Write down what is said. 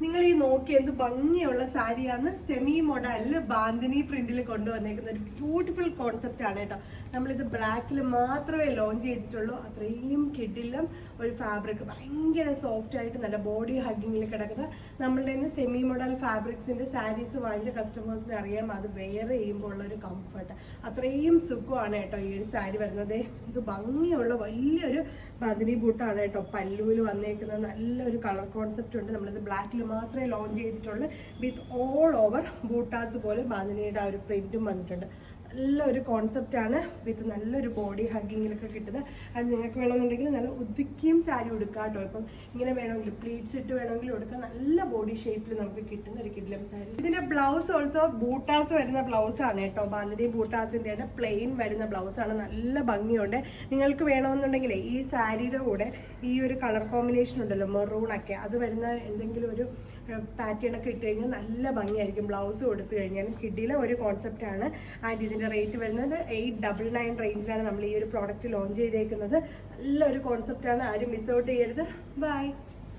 നിങ്ങൾ ഈ നോക്കി എന്ത് ഭംഗിയുള്ള സാരിയാണ് സെമി മോഡലിൽ ബാന്തിനി പ്രിന്റിൽ കൊണ്ടുവന്നേക്കുന്ന ഒരു ബ്യൂട്ടിഫുൾ കോൺസെപ്റ്റ് ആണ് കേട്ടോ. നമ്മളിത് ബ്ലാക്കിൽ മാത്രമേ ലോഞ്ച് ചെയ്തിട്ടുള്ളൂ. അത്രയും കിഡിലും ഒരു ഫാബ്രിക് ഭയങ്കര സോഫ്റ്റ് ആയിട്ട് നല്ല ബോഡി ഹഗ്ഗിങ്ങിൽ കിടക്കുന്ന നമ്മളുടെ സെമി മോഡൽ ഫാബ്രിക്സിന്റെ സാരീസ് വാങ്ങിച്ച കസ്റ്റമേഴ്സിന് അറിയാം അത് വെയർ ചെയ്യുമ്പോൾ ഉള്ള ഒരു കംഫർട്ട്. അത്രയും സുഖമാണ് കേട്ടോ ഈ ഒരു സാരി വരുന്നത്. ഇത് ഭംഗിയുള്ള വലിയൊരു ബാന്തിനി ബൂട്ടാണ് കേട്ടോ. പല്ലുവിൽ വന്നേക്കുന്നത് നല്ലൊരു കളർ കോൺസെപ്റ്റ് ഉണ്ട്. നമ്മളിത് ബ്ലാക്കിൽ മാത്രമേ ലോഞ്ച് ചെയ്തിട്ടുള്ളൂ. വിത്ത് ഓൾ ഓവർ ബൂട്ടാസ് പോലെ ബാന്തിനിയുടെ ആ ഒരു പ്രിന്റും വന്നിട്ടുണ്ട്. നല്ലൊരു കോൺസെപ്റ്റാണ് വിത്ത് നല്ലൊരു ബോഡി ഹഗ്ഗിങ്ങിലൊക്കെ കിട്ടുന്നത്. അത് നിങ്ങൾക്ക് വേണമെന്നുണ്ടെങ്കിൽ നല്ല ഒതുക്കിയും സാരി ഉടുക്കാം കേട്ടോ. ഇപ്പം ഇങ്ങനെ വേണമെങ്കിൽ പ്ലീറ്റ്സ് ഇട്ട് വേണമെങ്കിൽ ഉടുക്കാം. നല്ല ബോഡി ഷേപ്പിൽ നമുക്ക് കിട്ടുന്ന ഒരു കിഡ്ലം സാരി. ഇതിന്റെ ബ്ലൗസ് ഓൾസോ ബൂട്ടാസ് വരുന്ന ബ്ലൗസാണ് കേട്ടോ. ബാന്തിനി ബൂട്ടാസിൻ്റെ പ്ലെയിൻ വരുന്ന ബ്ലൗസാണ്. നല്ല ഭംഗിയുണ്ട്. നിങ്ങൾക്ക് വേണമെന്നുണ്ടെങ്കിൽ ഈ സാരിയുടെ കൂടെ ഈ ഒരു കളർ കോമ്പിനേഷൻ ഉണ്ടല്ലോ മെറൂണൊക്കെ, അത് വരുന്ന എന്തെങ്കിലും ഒരു പാറ്റേൺ ഒക്കെ ഇട്ട് കഴിഞ്ഞാൽ നല്ല ഭംഗിയായിരിക്കും. ബ്ലൗസ് കൊടുത്തു കഴിഞ്ഞാൽ കിഡിലെ ഒരു കോൺസെപ്റ്റാണ്. ആൻഡ് ഇതിൻ്റെ റേറ്റ് വരുന്നത് 899 റേഞ്ചിലാണ് നമ്മൾ ഈ ഒരു പ്രോഡക്റ്റ് ലോഞ്ച് ചെയ്തേക്കുന്നത്. നല്ലൊരു കോൺസെപ്റ്റാണ്. ആരും മിസ് ഔട്ട് ചെയ്യരുത്. ബൈ.